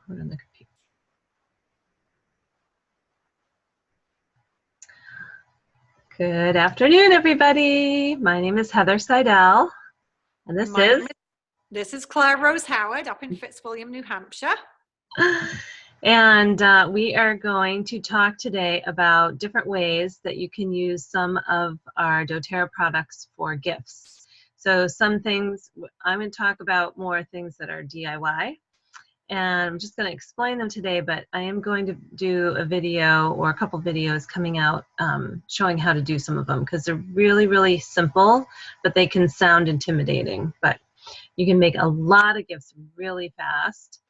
Put it on the computer. Good afternoon, everybody. My name is Heather Seidel, and this is Clare Rose Howard up in Fitzwilliam, New Hampshire. And we are going to talk today about different ways that you can use some of our doTERRA products for gifts. So some things, I'm going to talk about more things that are DIY. And I'm just going to explain them today, but I am going to do a video or a couple videos coming out showing how to do some of them because they're really, really simple, but they can sound intimidating. But you can make a lot of gifts really fast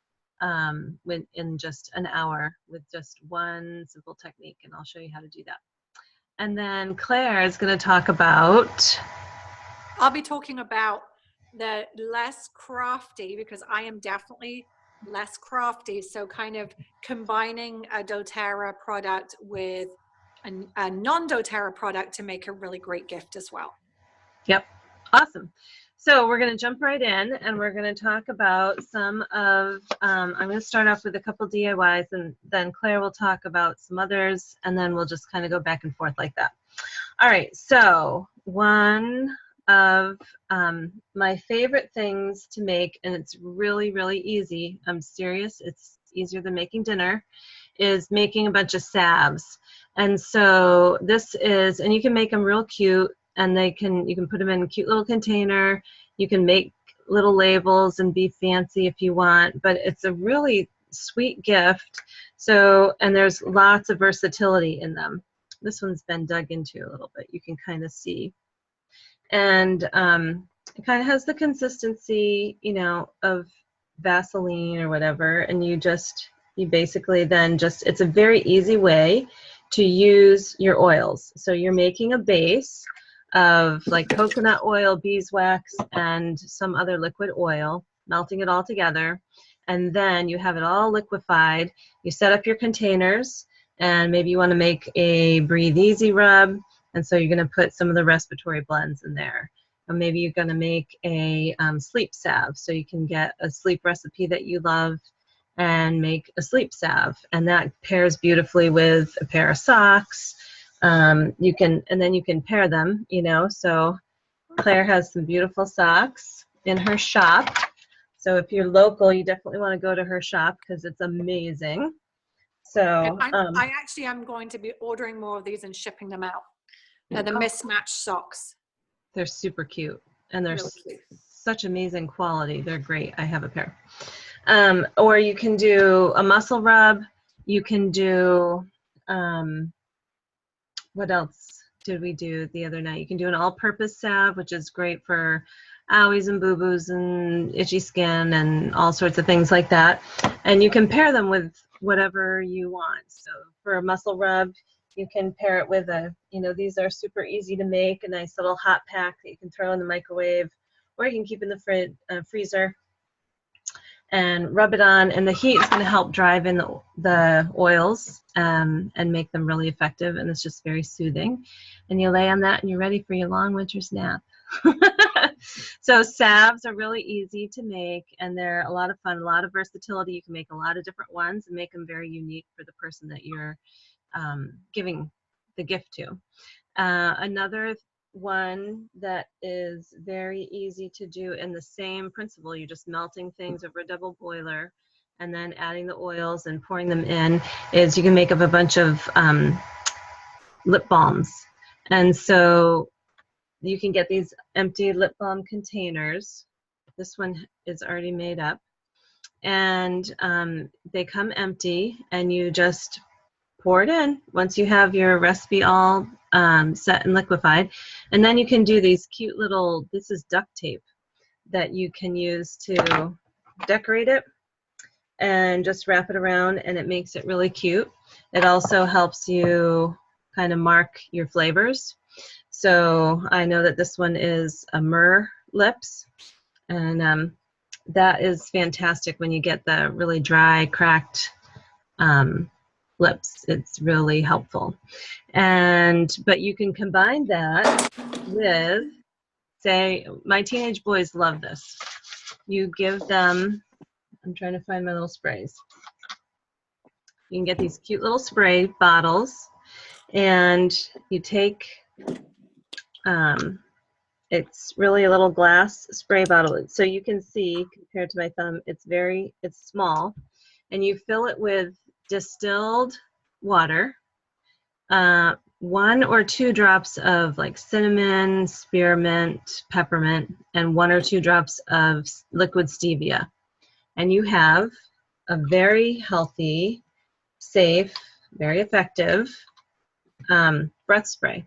in just an hour with just one simple technique, and I'll show you how to do that. And then Claire is going to talk about... I'll be talking about the less crafty, because I am definitely less crafty, so kind of combining a doTERRA product with a non-doTERRA product to make a really great gift as well. Yep, awesome. So we're going to jump right in, and we're going to talk about some of, I'm going to start off with a couple DIYs, and then Claire will talk about some others, and then we'll just kind of go back and forth like that. All right, so one of my favorite things to make, and it's really, really easy, I'm serious, it's easier than making dinner, is making a bunch of salves. And so this is, and you can make them real cute, and you can put them in a cute little container. You can make little labels and be fancy if you want, but it's a really sweet gift. So, and there's lots of versatility in them. This one's been dug into a little bit, you can kind of see. And it kind of has the consistency, you know, of Vaseline or whatever, and you basically then it's a very easy way to use your oils. So you're making a base of like coconut oil, beeswax, and some other liquid oil, melting it all together, and then you have it all liquefied. You set up your containers, and maybe you want to make a Breathe Easy rub, and so you're going to put some of the respiratory blends in there. Or maybe you're going to make a sleep salve, so you can get a sleep recipe that you love and make a sleep salve, and that pairs beautifully with a pair of socks. And then you can pair them, you know. So Claire has some beautiful socks in her shop. So if you're local, you definitely want to go to her shop because it's amazing. So I actually am going to be ordering more of these and shipping them out. They're the mismatched socks. They're super cute, and they're really such amazing quality. They're great. I have a pair. Or you can do a muscle rub. You can do, what else did we do the other night? You can do an all-purpose salve, which is great for owies and boo-boos and itchy skin and all sorts of things like that. And you can pair them with whatever you want. So for a muscle rub, you can pair it with these are super easy to make, a nice little hot pack that you can throw in the microwave, or you can keep in the freezer and rub it on, and the heat is going to help drive in the oils and make them really effective, and it's just very soothing. And you lay on that, and you're ready for your long winter's nap. So salves are really easy to make, and they're a lot of fun, a lot of versatility. You can make a lot of different ones and make them very unique for the person that you're giving the gift to. Another one that is very easy to do in the same principle, you're just melting things over a double boiler and then adding the oils and pouring them in, is you can make up a bunch of lip balms. And so you can get these empty lip balm containers. This one is already made up, and they come empty, and you just pour it in once you have your recipe all set and liquefied. And then you can do these cute little, this is duct tape that you can use to decorate it and just wrap it around, and it makes it really cute. It also helps you kind of mark your flavors. So I know that this one is a myrrh lips, and that is fantastic when you get the really dry, cracked lips. It's really helpful. But you can combine that with, say, my teenage boys love this. You give them I'm trying to find my little sprays. You can get these cute little spray bottles, and you take, it's really a little glass spray bottle. So you can see, compared to my thumb, it's small. And you fill it with distilled water, 1 or 2 drops of like cinnamon, spearmint, peppermint, and 1 or 2 drops of liquid stevia. And you have a very healthy, safe, very effective breath spray.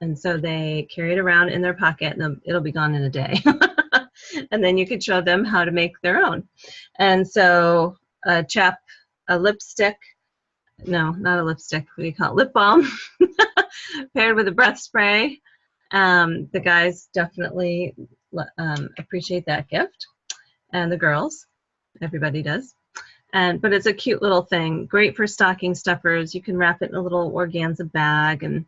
And so they carry it around in their pocket, and it'll be gone in a day. And then you could show them how to make their own. And so a lipstick, no, not a lipstick, what do you call it? Lip balm, paired with a breath spray. The guys definitely appreciate that gift, and the girls, everybody does. But it's a cute little thing, great for stocking stuffers. You can wrap it in a little organza bag, and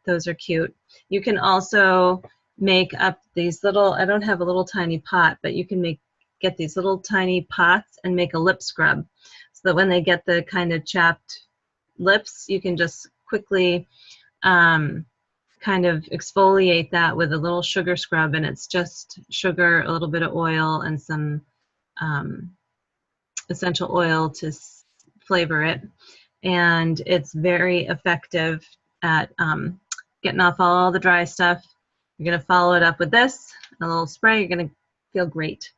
those are cute. You can also make up these little, I don't have a little tiny pot, but you can get these little tiny pots and make a lip scrub, so that when they get the kind of chapped lips, you can just quickly kind of exfoliate that with a little sugar scrub. And it's just sugar, a little bit of oil, and some essential oil to flavor it. And it's very effective at getting off all the dry stuff. You're going to follow it up with this, a little spray. You're going to feel great.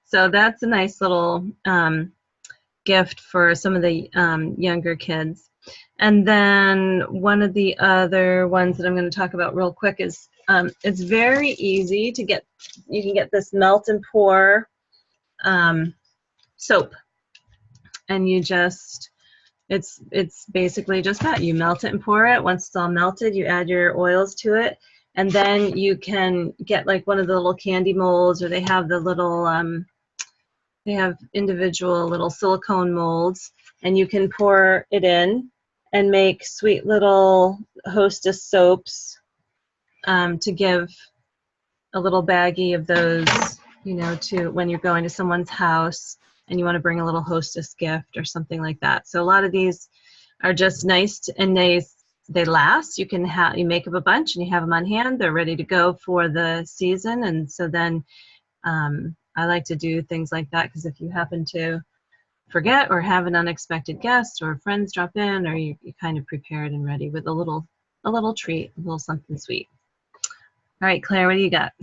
So that's a nice little gift for some of the younger kids. And then one of the other ones that I'm going to talk about real quick is it's very easy to get. You can get this melt and pour soap, and you just, it's basically just that. You melt it and pour it. Once it's all melted, you add your oils to it, and then you can get like one of the little candy molds, or they have the little they have individual little silicone molds, and you can pour it in and make sweet little Hostess soaps to give a little baggie of those, you know, to when you're going to someone's house and you want to bring a little Hostess gift or something like that. So a lot of these are just nice, and they last. You make up a bunch and you have them on hand. They're ready to go for the season. And so then I like to do things like that, because if you happen to forget or have an unexpected guest or friends drop in, or you kind of prepared and ready with a little treat, a little something sweet. All right, Claire, what do you got?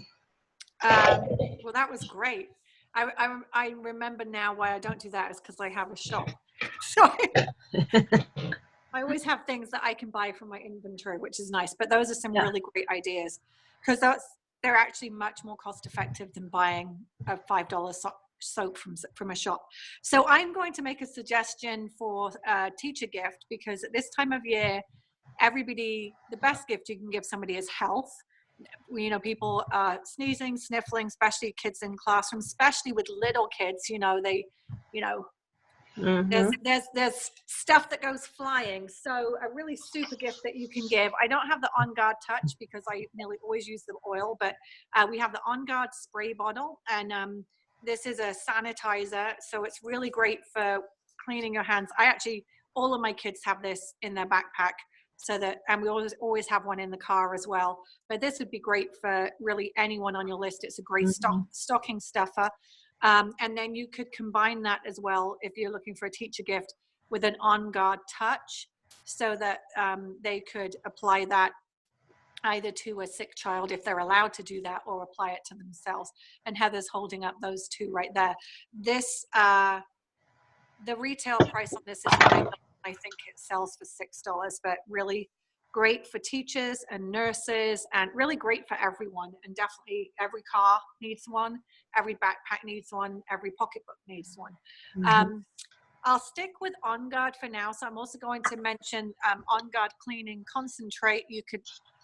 Well, that was great. I remember now why I don't do that is because I have a shop. So I always have things that I can buy from my inventory, which is nice. But those are some really great ideas, because they're actually much more cost effective than buying a $5 soap from a shop. So I'm going to make a suggestion for a teacher gift, because at this time of year, the best gift you can give somebody is health. You know, people sneezing, sniffling, especially kids in classrooms, especially with little kids, there's stuff that goes flying. So a really super gift that you can give. I don't have the On Guard Touch because I nearly always use the oil, but we have the On Guard spray bottle, and this is a sanitizer, so it's really great for cleaning your hands. All of my kids have this in their backpack, and we always have one in the car as well. But this would be great for really anyone on your list. It's a great stocking stuffer. And then you could combine that as well, if you're looking for a teacher gift, with an On Guard Touch, so that they could apply that either to a sick child if they're allowed to do that, or apply it to themselves. And Heather's holding up those two right there. This, the retail price on this is $9. I think it sells for $6, but really great for teachers and nurses, and really great for everyone. And definitely every car needs one, every backpack needs one, every pocketbook needs one. I'll stick with On Guard for now. So I'm also going to mention On Guard Cleaning Concentrate.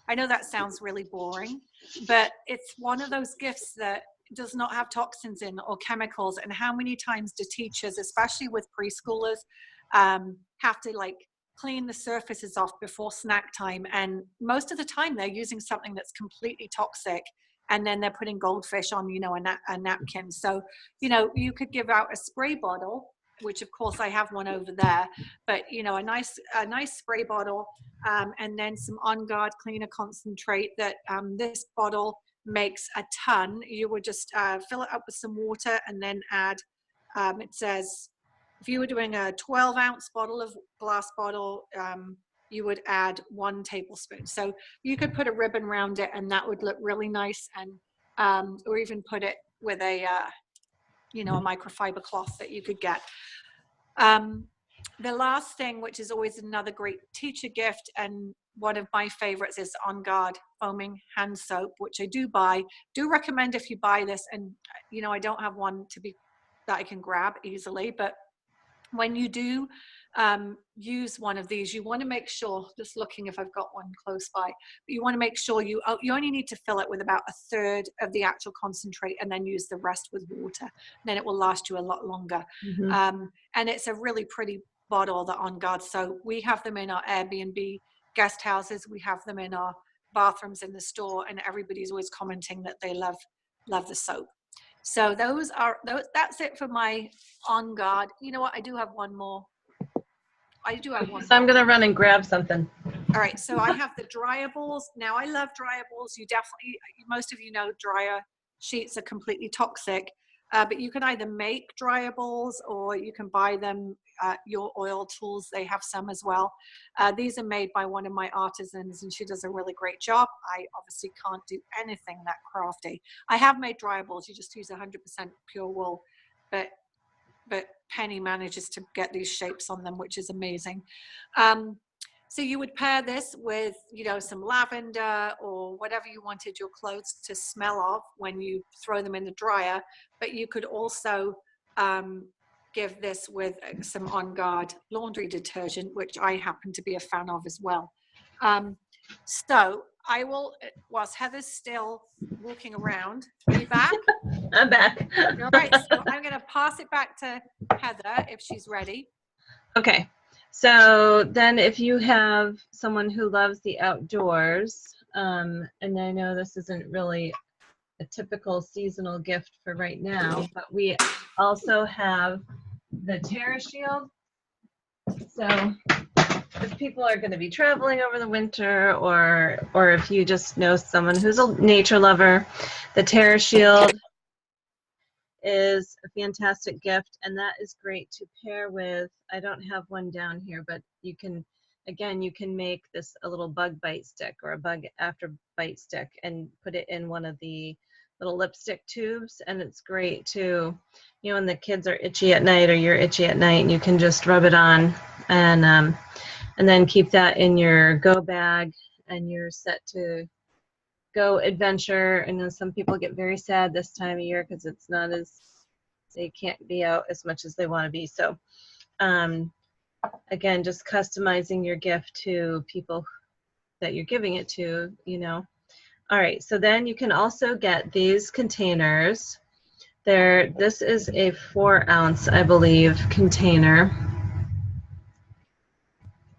I know that sounds really boring, but it's one of those gifts that does not have toxins in or chemicals. And how many times do teachers, especially with preschoolers, have to clean the surfaces off before snack time? And most of the time they're using something that's completely toxic, and then they're putting goldfish on, a napkin. So, you could give out a spray bottle, which of course I have one over there, but a nice spray bottle, and then some On Guard cleaner concentrate that this bottle makes a ton. You would just fill it up with some water and then add, it says, if you were doing a 12-ounce glass bottle, you would add 1 tablespoon. So you could put a ribbon around it and that would look really nice, and or even put it with a microfiber cloth that you could get. The last thing, which is always another great teacher gift, and one of my favorites, is On Guard foaming hand soap, which I do buy. Do recommend if you buy this, and I don't have one that I can grab easily, but when you do use one of these, you want to make sure, just looking if I've got one close by, but you want to make sure you only need to fill it with about 1/3 of the actual concentrate, and then use the rest with water. Then it will last you a lot longer. And it's a really pretty bottle, the On Guard soap. We have them in our Airbnb guest houses. We have them in our bathrooms in the store, and everybody's always commenting that they love the soap. So that's it for my On Guard. You know what? I do have one more. So I'm going to run and grab something. All right. So I have the dryables. Now, I love dryables. Most of you know dryer sheets are completely toxic. But you can either make dryables or you can buy them at your oil tools. They have some as well. These are made by one of my artisans, and she does a really great job. I obviously can't do anything that crafty. I have made dryables. You just use 100% pure wool, but Penny manages to get these shapes on them, which is amazing. So you would pair this with, some lavender or whatever you wanted your clothes to smell of when you throw them in the dryer. But you could also give this with some On Guard laundry detergent, which I happen to be a fan of as well. So I will, whilst Heather's still walking around, are you back? I'm back. All right, so I'm going to pass it back to Heather if she's ready. Okay. So then if you have someone who loves the outdoors, and I know this isn't really a typical seasonal gift for right now, but we also have the Terra Shield. So if people are going to be traveling over the winter, or if you just know someone who's a nature lover, the Terra Shield is a fantastic gift, and that is great to pair with, I don't have one down here, but you can make this a little bug bite stick or a bug after bite stick and put it in one of the little lipstick tubes, and it's great to, when the kids are itchy at night or you're itchy at night, and you can just rub it on and then keep that in your go bag, and you're set to go adventure. And then some people get very sad this time of year because they can't be out as much as they want to be. So again, just customizing your gift to people that you're giving it to, All right, so then you can also get these containers. This is a 4-ounce, I believe, container.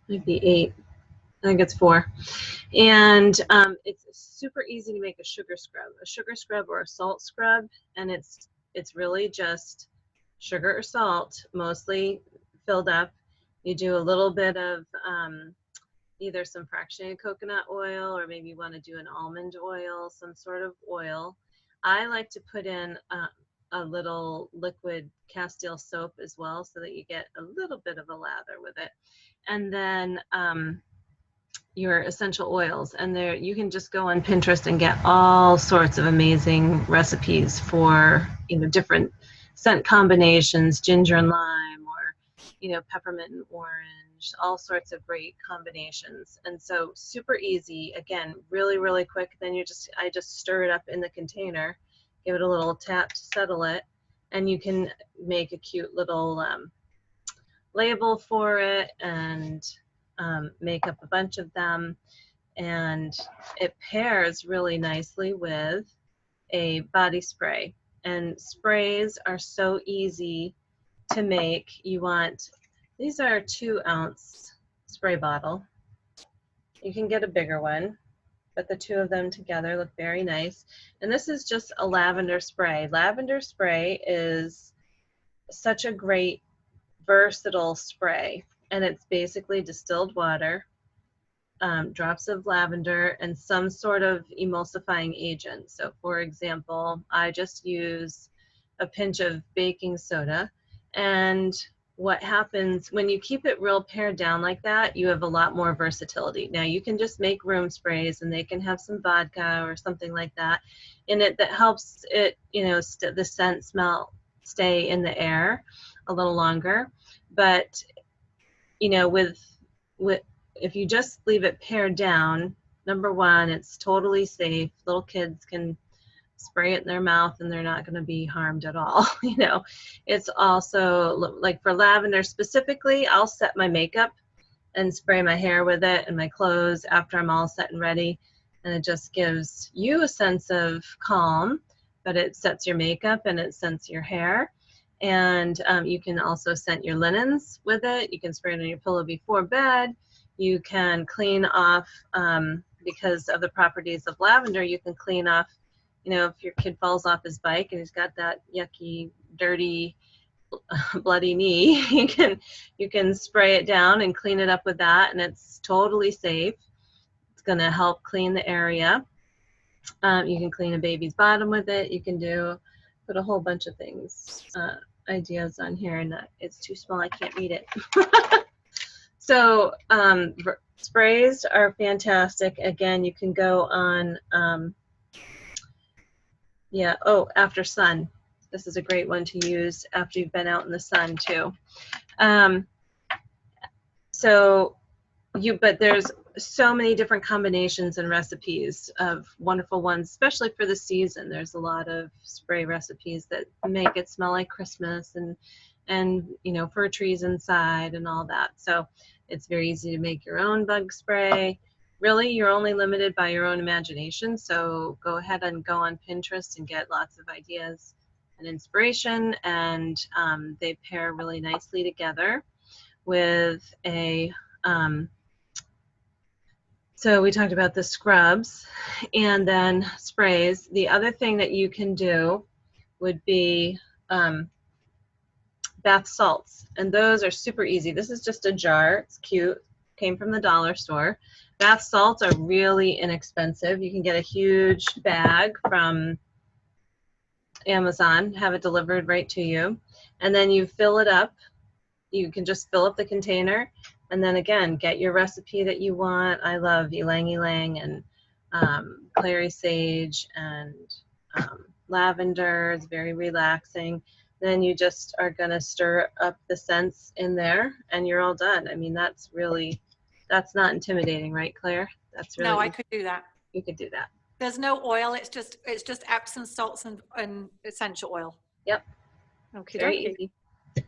Might be 8. I think it's 4. And it's super easy to make a sugar scrub or a salt scrub, and it's really just sugar or salt, mostly filled up. You do a little bit of either some fractionated coconut oil, or maybe you want to do an almond oil, some sort of oil. I like to put in a little liquid Castile soap as well, so that you get a little bit of a lather with it. And then your essential oils, and there you can just go on Pinterest and get all sorts of amazing recipes for different scent combinations, ginger and lime, or peppermint and orange, all sorts of great combinations. And so super easy, again, really, really quick. Then I just stir it up in the container, give it a little tap to settle it, and you can make a cute little label for it, and make up a bunch of them. And it pairs really nicely with a body spray. And sprays are so easy to make. These are a 2-ounce spray bottle. You can get a bigger one. but the two of them together look very nice. And this is just a lavender spray. Lavender spray is such a great versatile spray, and it's basically distilled water, drops of lavender, and some sort of emulsifying agent. So for example, I just use a pinch of baking soda, and what happens when you keep it real pared down like that, you have a lot more versatility. Now you can just make room sprays, and they can have some vodka or something like that in it that helps it, you know, the scent smell stay in the air a little longer. But you know, with if you just leave it pared down, number one, it's totally safe. Little kids can spray it in their mouth and they're not going to be harmed at all. You know, it's also like for lavender specifically, I'll set my makeup and spray my hair with it and my clothes after I'm all set and ready. And it just gives you a sense of calm, but it sets your makeup and it scents your hair. And you can also scent your linens with it. You can spray it on your pillow before bed. You can clean off, because of the properties of lavender, you can clean off, you know, if your kid falls off his bike and he's got that yucky, dirty, bloody knee, you can spray it down and clean it up with that, and it's totally safe. It's going to help clean the area. You can clean a baby's bottom with it. You can put a whole bunch of things, ideas on here, and it's too small, I can't read it. So sprays are fantastic. Again, you can go on, after sun. This is a great one to use after you've been out in the sun too. But there's so many different combinations and recipes of wonderful ones, especially for the season. There's a lot of spray recipes that make it smell like Christmas and you know, fir trees inside and all that. So it's very easy to make your own bug spray. Really, you're only limited by your own imagination. So go ahead and go on Pinterest and get lots of ideas and inspiration, and they pair really nicely together with a so we talked about the scrubs and then sprays. The other thing that you can do would be bath salts, and those are super easy. This is just a jar. It's cute. Came from the dollar store. Bath salts are really inexpensive. You can get a huge bag from Amazon, have it delivered right to you, and then you fill it up. You can just fill up the container, and then again, get your recipe that you want. I love ylang ylang and clary sage and lavender. It's very relaxing. Then you just are going to stir up the scents in there, and you're all done. I mean, that's not intimidating, right, Claire? That's really, no, I could do that. You could do that. There's no oil. It's just Epsom salts and essential oil. Yep. Okay. Very easy.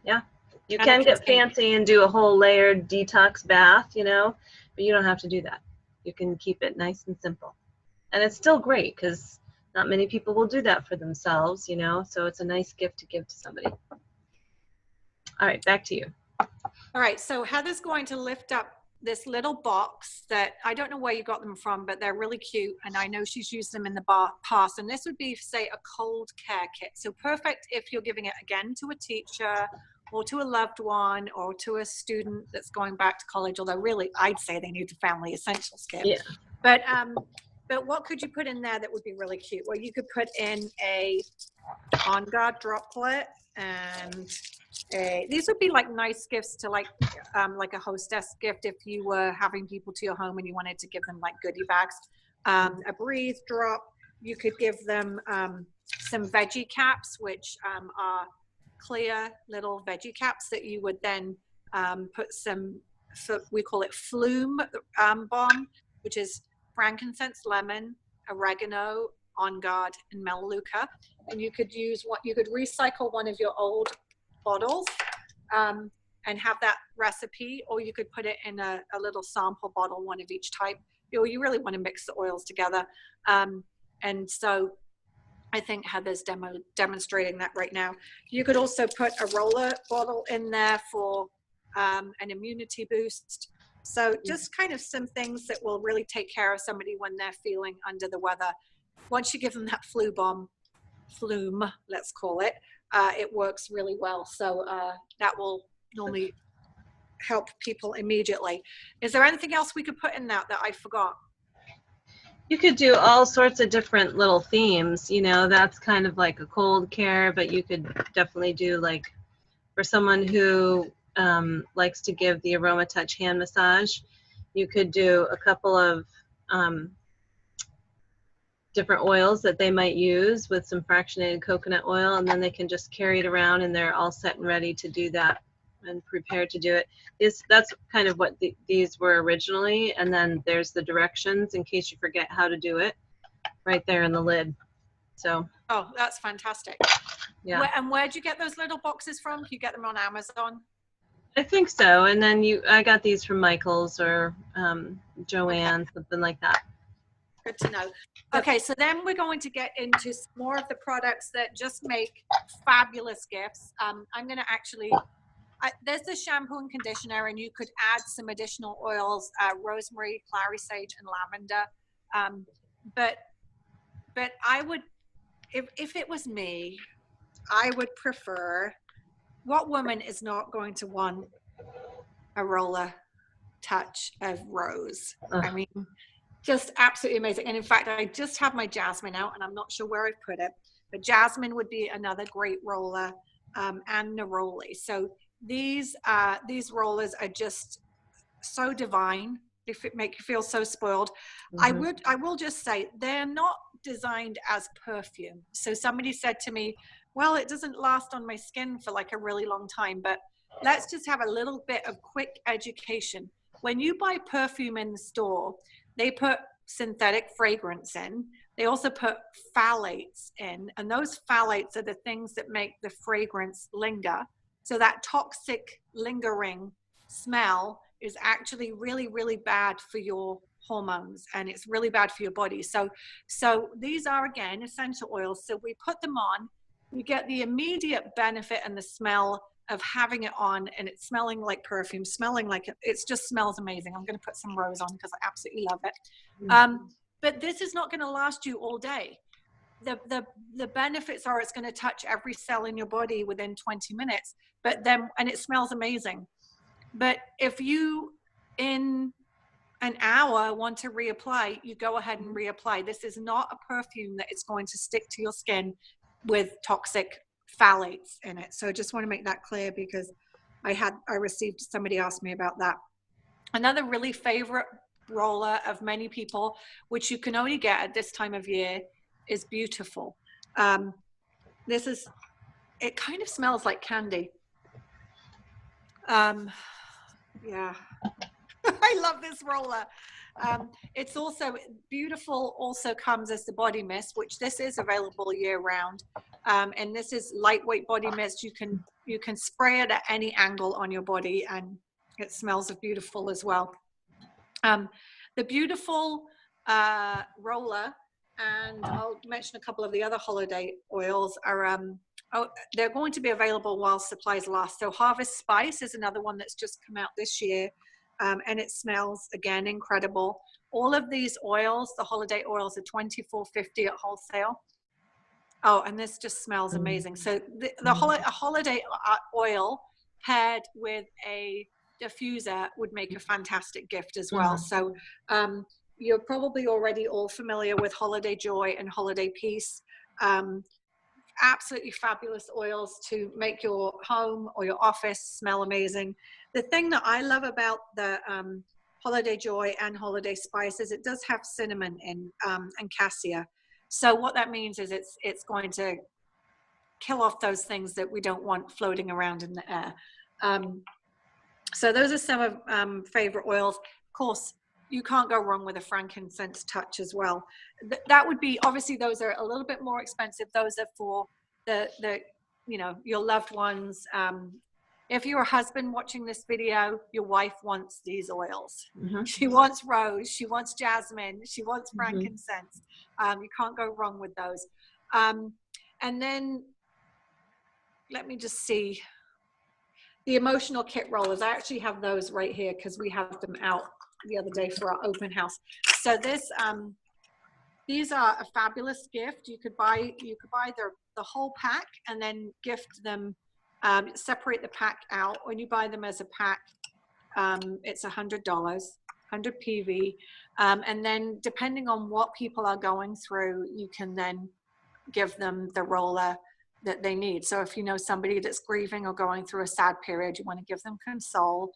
Yeah. You can get fancy and do a whole layered detox bath, you know, but you don't have to do that. You can keep it nice and simple. And it's still great because not many people will do that for themselves, you know, so it's a nice gift to give to somebody. All right, back to you. All right, so Heather's going to lift up this little box that I don't know where you got them from, but they're really cute, and I know she's used them in the past. And this would be, say, a cold care kit. So perfect if you're giving it again to a teacher or to a loved one or to a student that's going back to college. Although really, I'd say they need the family essentials kit. Yeah. But what could you put in there that would be really cute? Well, you could put in a On Guard droplet, and these would be like nice gifts to like a hostess gift if you were having people to your home and you wanted to give them like goodie bags. A breathe drop. You could give them some veggie caps, which are clear little veggie caps that you would then put some, we call it flume balm, which is frankincense, lemon, oregano, On Guard, and melaleuca. And you could recycle one of your old bottles and have that recipe, or you could put it in a little sample bottle, one of each type. You really want to mix the oils together. And so I think Heather's demonstrating that right now. You could also put a roller bottle in there for an immunity boost. So just kind of some things that will really take care of somebody when they're feeling under the weather. Once you give them that flume, let's call it, it works really well. So that will normally help people immediately. Is there anything else we could put in that I forgot? You could do all sorts of different little themes, you know, that's kind of like a cold care, but you could definitely do, like, for someone who likes to give the Aroma Touch hand massage, you could do a couple of different oils that they might use with some fractionated coconut oil, and then they can just carry it around and they're all set and ready to do that and prepared to do it. That's kind of what these were originally, and then there's the directions in case you forget how to do it right there in the lid. So oh, that's fantastic. Yeah. And where'd you get those little boxes from? Can you get them on Amazon? I think so. And then I got these from Michael's or Joanne, okay, something like that. Good to know. Okay, so then we're going to get into more of the products that just make fabulous gifts. I'm going to actually, there's the shampoo and conditioner, and you could add some additional oils, rosemary, clary sage, and lavender. But I would, if it was me, I would prefer, what woman is not going to want a roller touch of rose? I mean, just absolutely amazing. And in fact, I just have my jasmine out, and I'm not sure where I've put it, but jasmine would be another great roller, and neroli. So these rollers are just so divine. If it make you feel so spoiled. Mm-hmm. I will just say they're not designed as perfume. So somebody said to me, well, it doesn't last on my skin for like a really long time, but let's just have a little bit of quick education. When you buy perfume in the store, they put synthetic fragrance in. They also put phthalates in, and those phthalates are the things that make the fragrance linger. So that toxic lingering smell is actually really, really bad for your hormones, and it's really bad for your body. So these are, again, essential oils. So we put them on, we get the immediate benefit and the smell of having it on, and it's smelling like perfume, smelling like it just smells amazing. I'm going to put some rose on because I absolutely love it. But this is not going to last you all day. The benefits are it's going to touch every cell in your body within 20 minutes, and it smells amazing. But if you, in an hour, want to reapply, you go ahead and reapply. This is not a perfume that is going to stick to your skin with toxic phthalates in it. So I just want to make that clear, because I received, somebody asked me about that. Another really favorite roller of many people, which you can only get at this time of year, is Beautiful. It kind of smells like candy. Yeah. I love this roller. It's also Beautiful, also comes as the body mist, which this is available year round. And this is lightweight body mist. You can spray it at any angle on your body, and it smells of Beautiful as well. The Beautiful roller, and I'll mention a couple of the other holiday oils, are they're going to be available while supplies last. So Harvest Spice is another one that's just come out this year. And it smells, again, incredible. All of these oils, the holiday oils, are $24.50 at wholesale. Oh, and this just smells amazing. So a holiday oil paired with a diffuser would make a fantastic gift as well. So you're probably already all familiar with Holiday Joy and Holiday Peace. Absolutely fabulous oils to make your home or your office smell amazing. The thing that I love about the Holiday Joy and Holiday Spice is it does have cinnamon in and cassia. So what that means is it's going to kill off those things that we don't want floating around in the air. So those are some of favorite oils. Of course, you can't go wrong with a frankincense touch as well. That would be, obviously those are a little bit more expensive. Those are for the your loved ones. If you're a husband watching this video, your wife wants these oils. She wants rose, she wants jasmine, she wants frankincense. You can't go wrong with those. And then let me just see. the emotional kit rollers. I actually have those right here because we have them out the other day for our open house. So this, these are a fabulous gift. You could buy the whole pack and then gift them, separate the pack out. When you buy them as a pack, it's $100, 100 PV. And then depending on what people are going through, you can then give them the roller that they need. So if you know somebody that's grieving or going through a sad period, you want to give them console.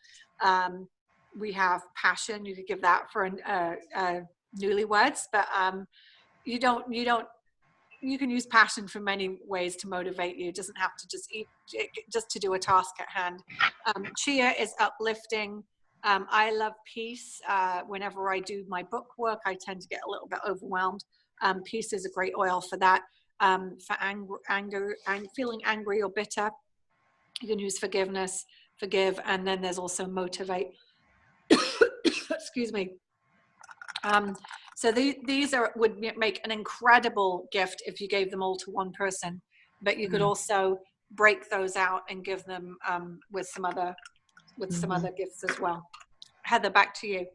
We have passion. You could give that for newlyweds, but you can use passion for many ways to motivate you. It doesn't have to just to do a task at hand. Chia is uplifting. I love peace. Whenever I do my book work, I tend to get a little bit overwhelmed. Peace is a great oil for that. For anger, feeling angry or bitter, you can use forgiveness, forgive, and then there's also motivate. Excuse me. So these would make an incredible gift if you gave them all to one person, but you could also break those out and give them with some other gifts as well. Heather, back to you.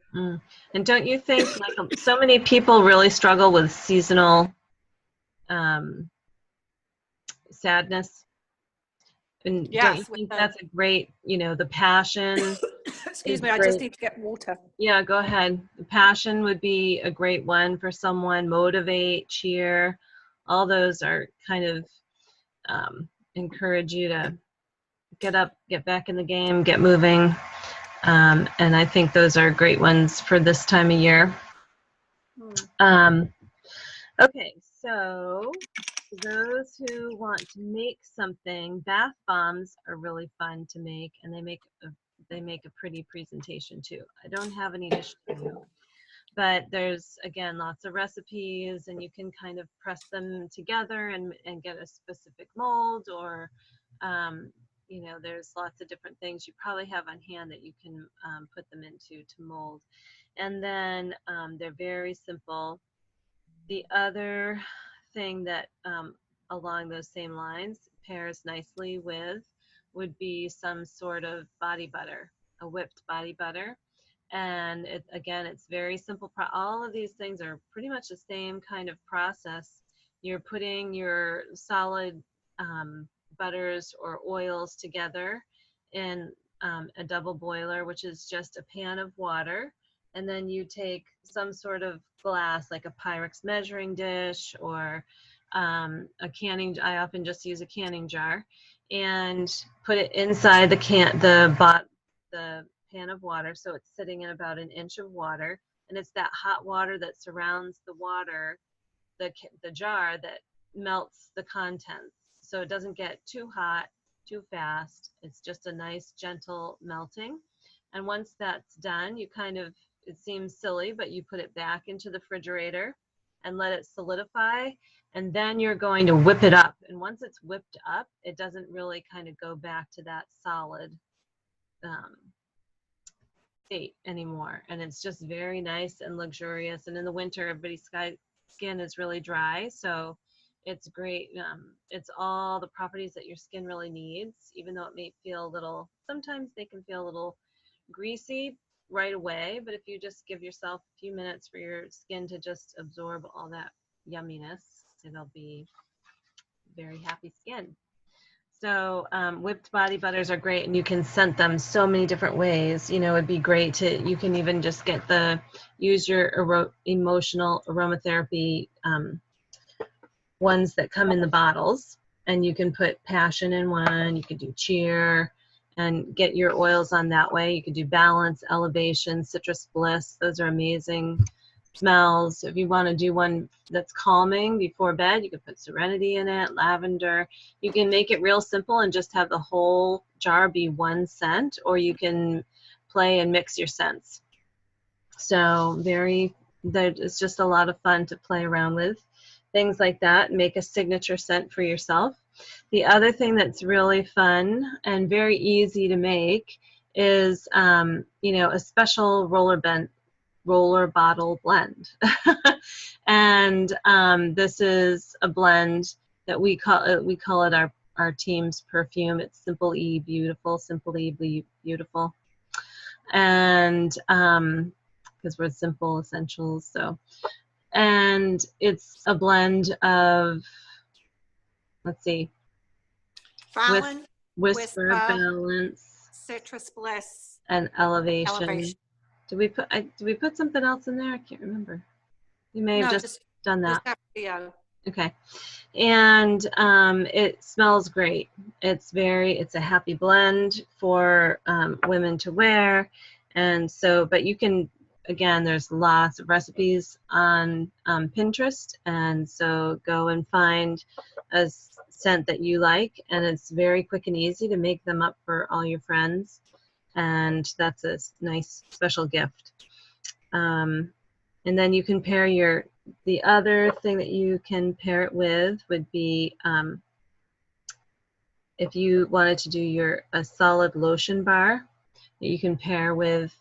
And don't you think, like, so many people really struggle with seasonal sadness? And yes, don't you think that's a great, the passion? Excuse me, I just need to get water. Yeah, go ahead. The passion would be a great one for someone. Motivate, cheer, all those are kind of encourage you to get up, get back in the game, get moving. And I think those are great ones for this time of year. Okay, so those who want to make something, bath bombs are really fun to make, and they make a pretty presentation too. I don't have any to show you, but there's, again, lots of recipes, and you can kind of press them together and get a specific mold, or there's lots of different things you probably have on hand that you can put them into to mold. And then they're very simple. The other thing that along those same lines pairs nicely with would be some sort of body butter, a whipped body butter. And it's very simple. All of these things are pretty much the same kind of process. You're putting your solid butters or oils together in a double boiler, which is just a pan of water. And then you take some sort of glass, like a Pyrex measuring dish, or a canning. I often just use a canning jar, and put it inside the pan of water, so it's sitting in about an inch of water, and it's that hot water that surrounds the water, the jar, that melts the contents. So it doesn't get too hot too fast. It's just a nice gentle melting. And once that's done, it seems silly, but you put it back into the refrigerator and let it solidify, and then you're going to whip it up. And once it's whipped up, it doesn't really kind of go back to that solid state anymore, and it's just very nice and luxurious. And in the winter, everybody's skin is really dry, so it's great. It's all the properties that your skin really needs, even though it may feel sometimes they can feel a little greasy right away, but if you just give yourself a few minutes for your skin to just absorb all that yumminess, it'll be very happy skin. So whipped body butters are great, and you can scent them so many different ways. It'd be great you can even just use your emotional aromatherapy ones that come in the bottles, and you can put passion in one, you could do cheer, and get your oils on that way. You could do balance, elevation, citrus bliss. Those are amazing smells. If you want to do one that's calming before bed, you could put serenity in it, lavender. You can make it real simple and just have the whole jar be one scent, or you can play and mix your scents. So it's just a lot of fun to play around with things like that. Make a signature scent for yourself. The other thing that's really fun and very easy to make is a special roller bottle blend. And this is a blend that we call it our our team's perfume. It's Simple E Beautiful, Simple E Beautiful. And because we're simple essentials, so. And it's a blend of, let's see, Fallon, Whisper, Balance, Citrus Bliss, and Elevation. Elevation. Did we put something else in there? I can't remember. You may have just done that. Okay. And it smells great. It's a happy blend for women to wear. And so, but you can, again, there's lots of recipes on Pinterest. And so go and find a scent that you like. And it's very quick and easy to make them up for all your friends. And that's a nice special gift. And then you can pair the other thing that you can pair it with would be if you wanted to do a solid lotion bar that you can pair with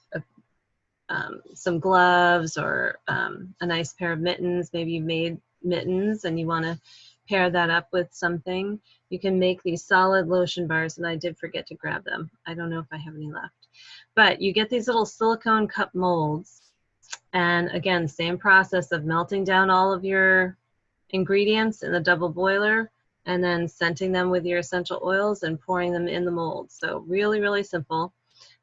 some gloves or a nice pair of mittens. Maybe you made mittens and you want to pair that up with something. You can make these solid lotion bars, and I did forget to grab them. I don't know if I have any left. But you get these little silicone cup molds. And again, same process of melting down all of your ingredients in the double boiler and then scenting them with your essential oils and pouring them in the mold. So really, really simple.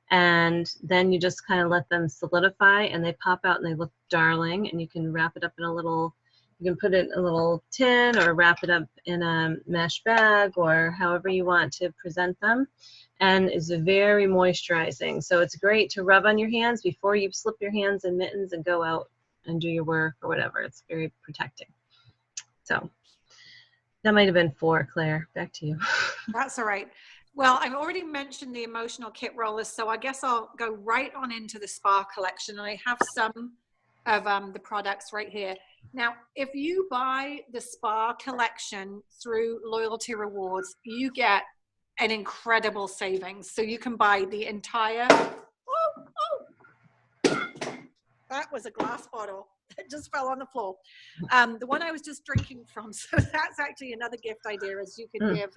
And then you just kind of let them solidify and they pop out and they look darling. And you can wrap it up in you can put it in a little tin or wrap it up in a mesh bag or however you want to present them. And it's very moisturizing. So it's great to rub on your hands before you slip your hands in mittens and go out and do your work or whatever. It's very protecting. So that might have been 4, Claire. Back to you. That's all right. Well, I've already mentioned the emotional kit rollers, so I guess I'll go right on into the spa collection. And I have some of the products right here. Now, if you buy the spa collection through Loyalty Rewards, you get an incredible savings. So you can buy the entire, that was a glass bottle that just fell on the floor. The one I was just drinking from. So that's actually another gift idea is you could give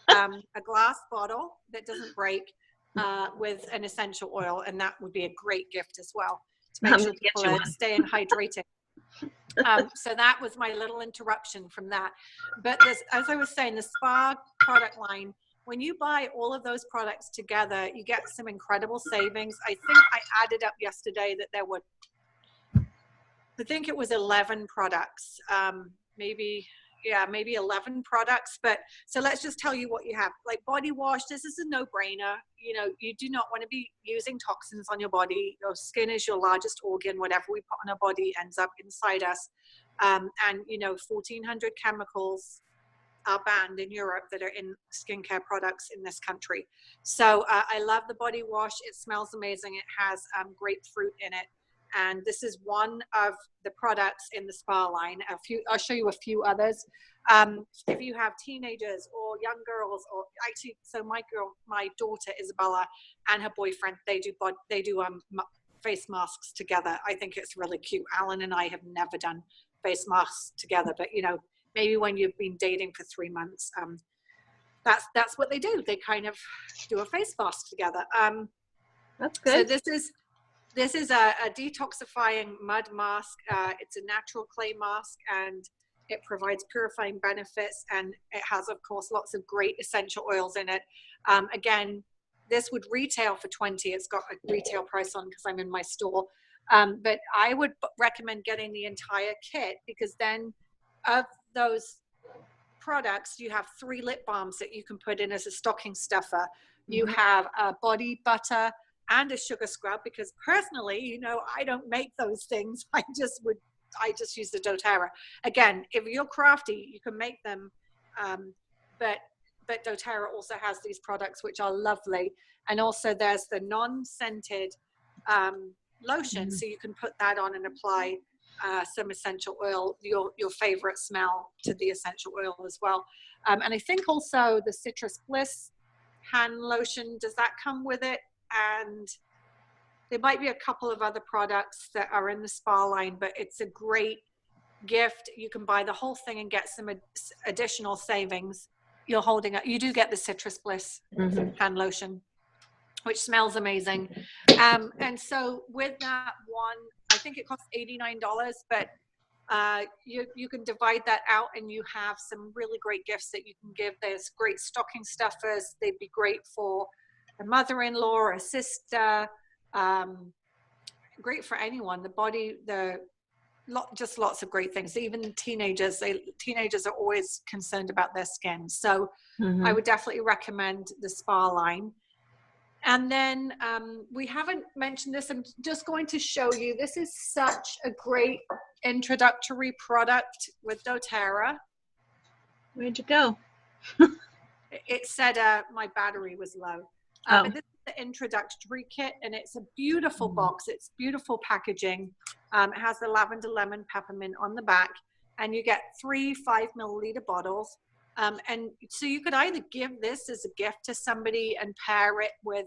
a glass bottle that doesn't break with an essential oil. And that would be a great gift as well to make sure people are staying hydrated. So that was my little interruption from that. But as I was saying, the spa product line, when you buy all of those products together, you get some incredible savings. I think I added up yesterday that there were, I think it was 11 products, maybe 11 products. But so let's just tell you what you have. Like body wash, this is a no-brainer. You know, you do not want to be using toxins on your body. Your skin is your largest organ. Whatever we put on our body ends up inside us. And, you know, 1,400 chemicals are banned in Europe that are in skincare products in this country. So I love the body wash. It smells amazing. It has grapefruit in it. And this is one of the products in the spa line. I'll show you a few others. If you have teenagers or young girls, or actually, so my daughter Isabella and her boyfriend, they do face masks together. I think it's really cute. Alan and I have never done face masks together, but you know, maybe when you've been dating for 3 months, that's what they do. They kind of do a face mask together. That's good. So this is a detoxifying mud mask. It's a natural clay mask and it provides purifying benefits, and it has, of course, lots of great essential oils in it. Again, this would retail for $20. It's got a retail price on because I'm in my store. But I would recommend getting the entire kit because then of those products, you have 3 lip balms that you can put in as a stocking stuffer. You have a body butter and a sugar scrub, because personally, you know, I don't make those things. I just use the doTERRA. Again, if you're crafty, you can make them. But doTERRA also has these products which are lovely. And also there's the non-scented lotion. So you can put that on and apply some essential oil, your favorite smell to the essential oil as well. And I think also the Citrus Bliss hand lotion, does that come with it? And there might be a couple of other products that are in the spa line, but it's a great gift. You can buy the whole thing and get some additional savings. you're holding it. You do get the Citrus Bliss hand lotion, which smells amazing. And so with that one, I think it costs $89, but you can divide that out and you have some really great gifts that you can give. There's great stocking stuffers. They'd be great for a mother-in-law or a sister, great for anyone. Just lots of great things. Even teenagers are always concerned about their skin. So I would definitely recommend the spa line. And then we haven't mentioned this. I'm just going to show you. This is such a great introductory product with doTERRA. Where'd you go? It said my battery was low. But this is the introductory kit, and it's a beautiful box. It's beautiful packaging. It has the lavender, lemon, peppermint on the back, and you get 3 5-milliliter bottles. And so you could either give this as a gift to somebody and pair it with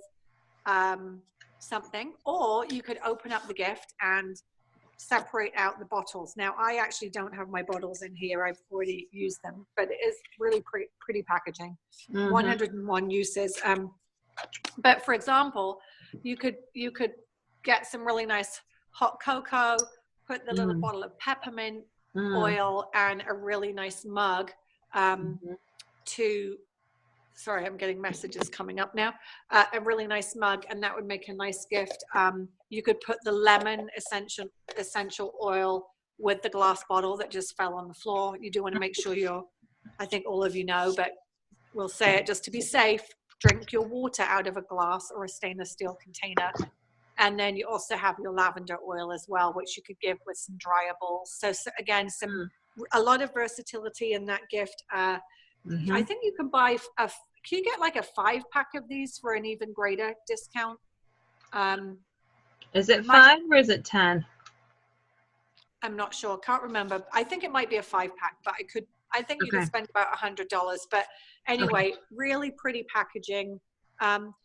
something, or you could open up the gift and separate out the bottles. Now, I actually don't have my bottles in here. I've already used them, but it is really pretty packaging. 101 uses. But for example, you could get some really nice hot cocoa, put the little bottle of peppermint oil and a really nice mug sorry, I'm getting messages coming up now, a really nice mug, and that would make a nice gift. You could put the lemon essential oil with the glass bottle that just fell on the floor. You do want to make sure I think all of you know, but we'll say it just to be safe, drink your water out of a glass or a stainless steel container. And then you also have your lavender oil as well, which you could give with some dryables. So again, a lot of versatility in that gift. I think you can buy can you get like a 5-pack of these for an even greater discount? Is it 5 or is it 10? I'm not sure. Can't remember. I think it might be a 5-pack, but I think you could spend about $100. But anyway, really pretty packaging. I'm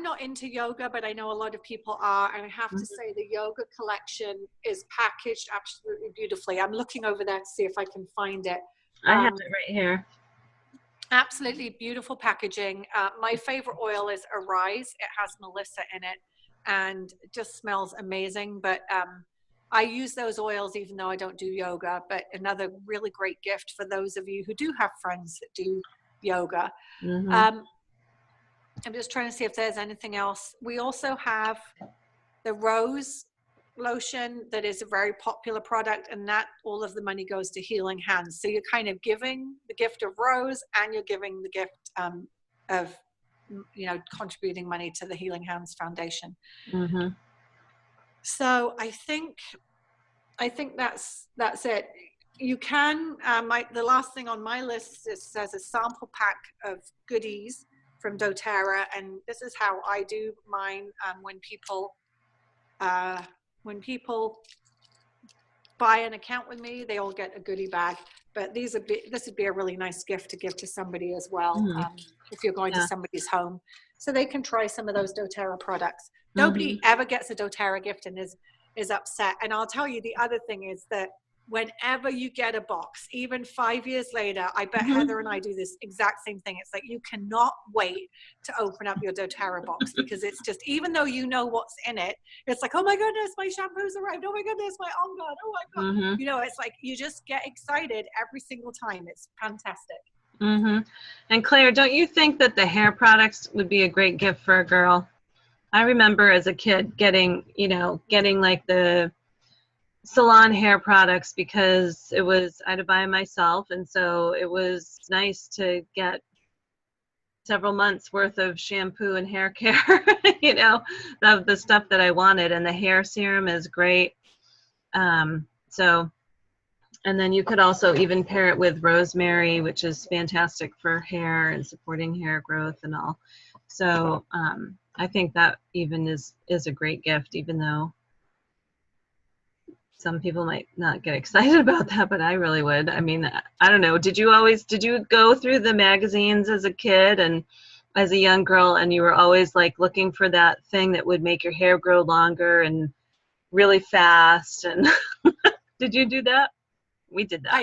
not into yoga, but I know a lot of people are. And I have to say the yoga collection is packaged absolutely beautifully. I'm looking over there to see if I can find it. I have it right here. Absolutely beautiful packaging. My favorite oil is Arise. It has Melissa in it and it just smells amazing. But I use those oils even though I don't do yoga. But another really great gift for those of you who do have friends that do yoga. I'm just trying to see if there's anything else. We also have the Rose lotion that is a very popular product, and that all of the money goes to Healing Hands. So you're kind of giving the gift of rose and you're giving the gift of contributing money to the Healing Hands Foundation. So I think that's it. You can the last thing on my list says a sample pack of goodies from doTERRA, and this is how I do mine. When people buy an account with me, they all get a goodie bag. But this would be a really nice gift to give to somebody as well, if you're going to somebody's home, so they can try some of those doTERRA products. Nobody ever gets a doTERRA gift and is upset. And I'll tell you, the other thing is that whenever you get a box, even 5 years later, I bet Heather and I do this exact same thing. It's like you cannot wait to open up your doTERRA box, because it's just, even though you know what's in it, it's like, oh my goodness, my shampoo's arrived. Oh my goodness, oh my God. It's like you just get excited every single time. It's fantastic. And Claire, don't you think that the hair products would be a great gift for a girl? I remember as a kid getting like the salon hair products because I had to buy them myself, and so it was nice to get several months worth of shampoo and hair care, of the stuff that I wanted. And the hair serum is great. And then you could also even pair it with rosemary, which is fantastic for hair and supporting hair growth and all. So I think that even is a great gift, even though some people might not get excited about that, but I really would. I mean, I don't know. Did you go through the magazines as a kid and as a young girl, and you were always like looking for that thing that would make your hair grow longer and really fast? And did you do that? We did that.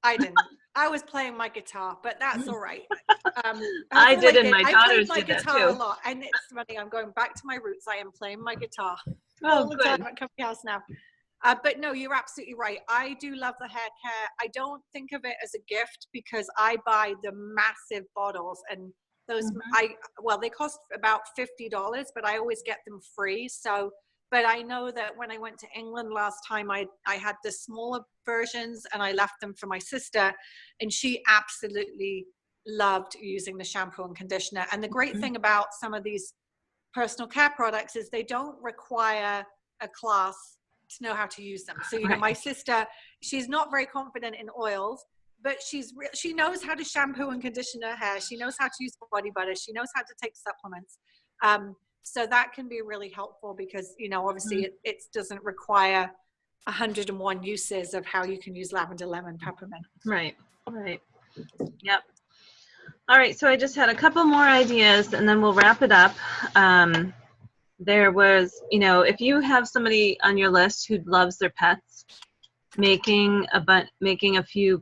I didn't. I was playing my guitar, but that's all right. That's I all did, and my I played daughters my did that guitar a too. lot, and it's funny. I'm going back to my roots. I am playing my guitar Oh, all the time good. at Coffee House now. But no, you're absolutely right. I do love the hair care. I don't think of it as a gift because I buy the massive bottles, and those well, they cost about $50, but I always get them free. So, but I know that when I went to England last time, I had the smaller versions and I left them for my sister, and she absolutely loved using the shampoo and conditioner. And the great thing about some of these personal care products is they don't require a class to know how to use them. So, you know, my sister, she's not very confident in oils, but she knows how to shampoo and condition her hair. She knows how to use body butter. She knows how to take supplements. So that can be really helpful because, you know, obviously it doesn't require 101 uses of how you can use lavender, lemon, peppermint. Right. Yep. All right, so I just had a couple more ideas and then we'll wrap it up. There was, you know, if you have somebody on your list who loves their pets, making a few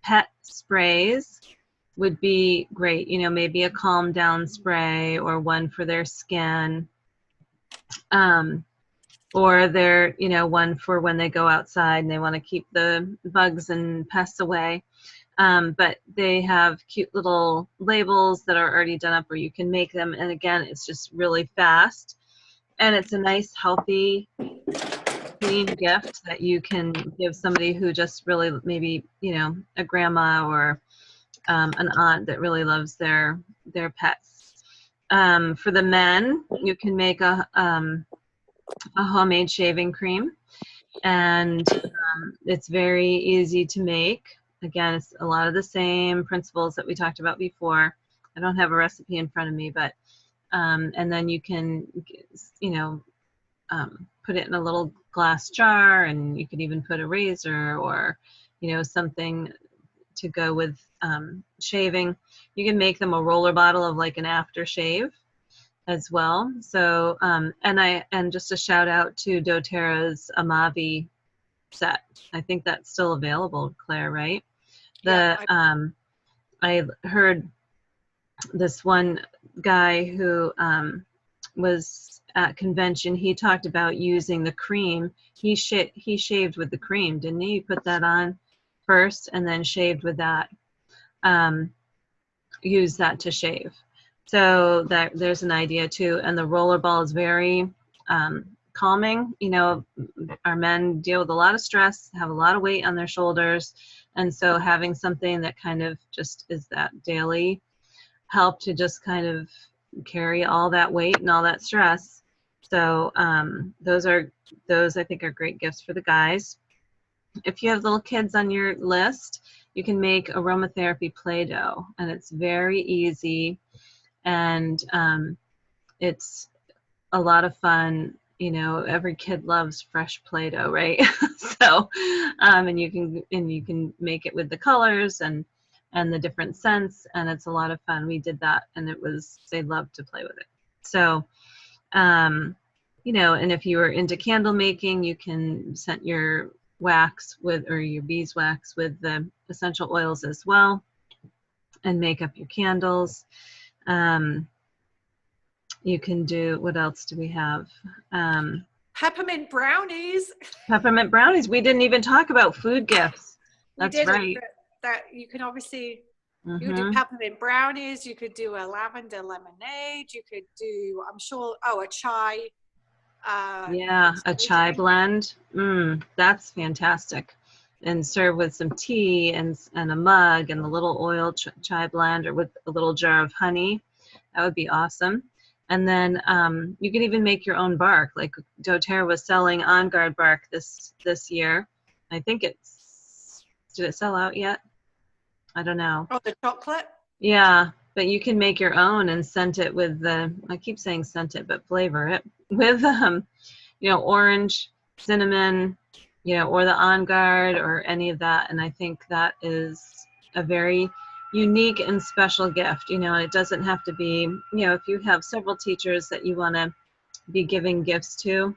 pet sprays would be great. You know, maybe a calm down spray or one for their skin, or their, you know, one for when they go outside and they want to keep the bugs and pests away. But they have cute little labels that are already done up where you can make them. And again, it's just really fast. And it's a nice, healthy, clean gift that you can give somebody who just really, maybe, you know, a grandma or an aunt that really loves their pets. For the men, you can make a homemade shaving cream. And it's very easy to make. Again, it's a lot of the same principles that we talked about before. I don't have a recipe in front of me, but and then you can, you know, put it in a little glass jar, and you could even put a razor or, you know, something to go with shaving. You can make them a roller bottle of like an aftershave as well. So, and just a shout out to doTERRA's Amavi set. I think that's still available, Claire, right? I heard this one guy who was at convention. He talked about using the cream. He shaved with the cream, didn't he? He put that on first and then shaved with that. Use that to shave. So that there's an idea too. And the rollerball is very calming. You know, our men deal with a lot of stress, have a lot of weight on their shoulders, and so having something that kind of just is that daily help to just kind of carry all that weight and all that stress. So those I think are great gifts for the guys. If you have little kids on your list, you can make aromatherapy Play-Doh, and it's very easy, and it's a lot of fun. You know, every kid loves fresh Play-Doh, right? So, and you can make it with the colors and the different scents, and it's a lot of fun. We did that, and they loved to play with it. So, you know, and if you are into candle making, you can scent your wax or your beeswax with the essential oils as well, and make up your candles. You can do, what else do we have? Peppermint brownies. Peppermint brownies. We didn't even talk about food gifts. That's right. That you can obviously, you could do peppermint brownies. You could do a lavender lemonade. You could do, I'm sure, a chai. Yeah, a chai blend. That's fantastic. And serve with some tea and a mug and a little oil chai blend, or with a little jar of honey. That would be awesome. And then you can even make your own bark. Like doTERRA was selling On Guard bark this year. I think did it sell out yet? I don't know. Oh, the chocolate? Yeah, but you can make your own and scent it with I keep saying scent it, but flavor it with, you know, orange, cinnamon, you know, or the On Guard or any of that. And I think that is a very unique and special gift, you know, and it doesn't have to be, you know, if you have several teachers that you want to be giving gifts to,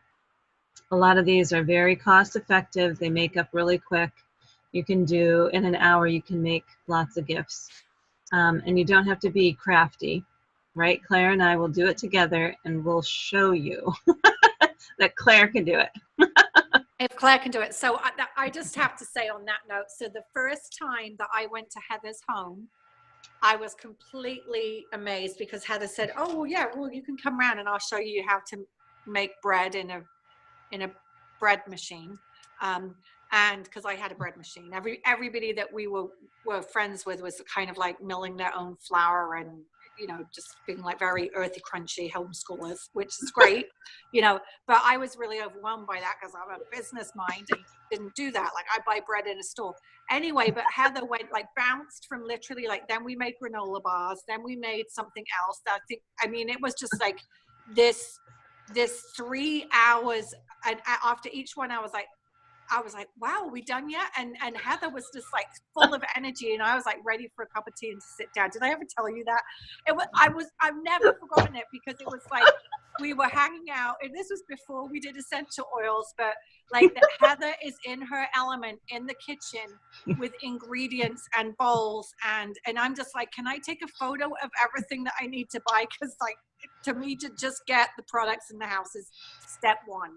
a lot of these are very cost effective. They make up really quick. You can do, in an hour, you can make lots of gifts. And you don't have to be crafty, right? Claire and I will do it together, and we'll show you that Claire can do it. If Claire can do it. So I just have to say on that note, so the first time that I went to Heather's home, I was completely amazed because Heather said, oh, well, yeah, well, you can come around and I'll show you how to make bread in a bread machine. And because I had a bread machine, everybody that we were friends with was kind of like milling their own flour and, you know, just being like very earthy, crunchy homeschoolers, which is great, you know, but I was really overwhelmed by that because I'm a business mind and didn't do that. Like I buy bread in a store anyway, but Heather went like bounced from literally like, then we made granola bars, then we made something else. I mean, it was just like this 3 hours. And after each one, I was like, wow, are we done yet? And Heather was just like full of energy, and I was like ready for a cup of tea and to sit down. Did I ever tell you that? I've never forgotten it because it was like we were hanging out, and this was before we did essential oils, but like that Heather is in her element in the kitchen with ingredients and bowls, and I'm just like, can I take a photo of everything that I need to buy? Because like to me to just get the products in the house is step one.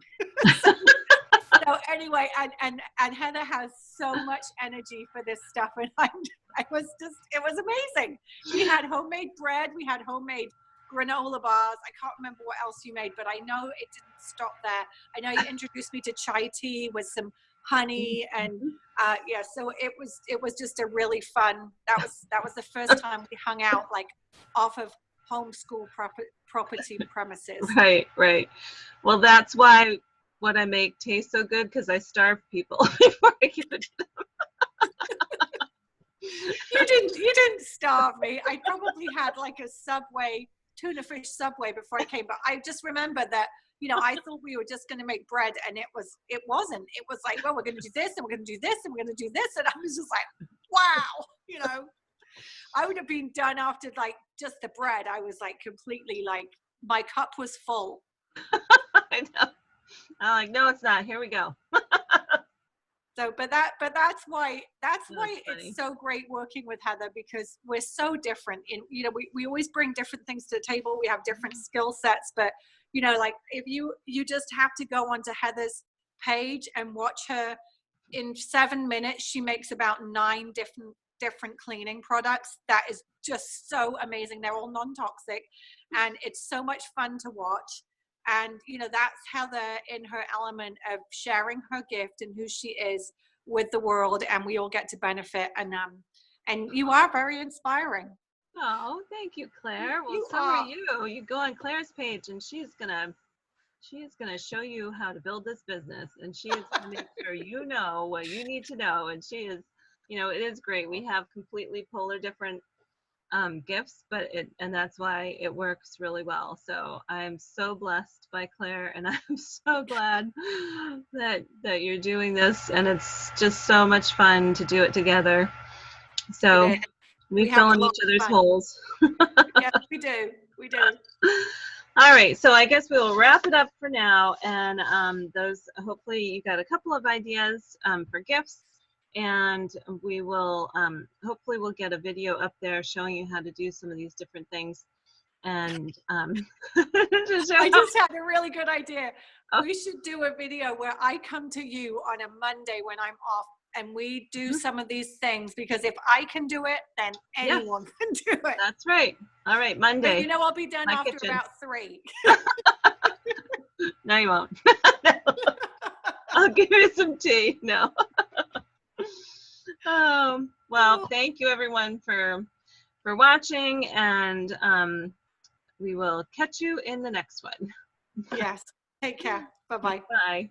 So anyway, and Heather has so much energy for this stuff, and it was amazing. We had homemade bread, we had homemade granola bars. I can't remember what else you made, but I know it didn't stop there. I know you introduced me to chai tea with some honey, and yeah, so it was just a really fun. That was the first time we hung out like off of homeschool property premises. Right. Well, that's why what I make tastes so good, because I starve people before I give it to them. You didn't starve me. I probably had like a Subway, tuna fish Subway before I came, but I just remember that, you know, I thought we were just going to make bread, and it wasn't. It was like, well, we're going to do this, and we're going to do this, and we're going to do this, and I was just like, wow, you know. I would have been done after like just the bread. I was like completely like my cup was full. I know. I'm like, no, it's not. Here we go. So, but that's why it's so great working with Heather, because we're so different in, you know, we always bring different things to the table. We have different skill sets, but you know, like if you just have to go onto Heather's page and watch her. In 7 minutes, she makes about 9 different cleaning products. That is just so amazing. They're all non-toxic, and it's so much fun to watch. And you know, that's Heather in her element of sharing her gift and who she is with the world, and we all get to benefit. And you are very inspiring. Oh, thank you, Claire. Well, so are you. You go on Claire's page, and she's gonna show you how to build this business, and she is gonna make sure you know what you need to know. And she is, you know, it is great. We have completely polar different gifts, but that's why it works really well. So I'm so blessed by Claire, and I'm so glad that you're doing this, and it's just so much fun to do it together. So we fill in each other's holes. Yes, we do. All right, so I guess we'll wrap it up for now, and those, hopefully you got a couple of ideas for gifts, and we will hopefully we'll get a video up there showing you how to do some of these different things. And I just had a really good idea. We should do a video where I come to you on a Monday when I'm off, and we do some of these things, because if I can do it, then anyone can do it. That's right. All right, Monday. But you know, I'll be done after about 3. No, you won't. I'll give you some tea. No. Well, thank you everyone for watching, and we will catch you in the next one. Yes. Take care. Bye-bye. Bye.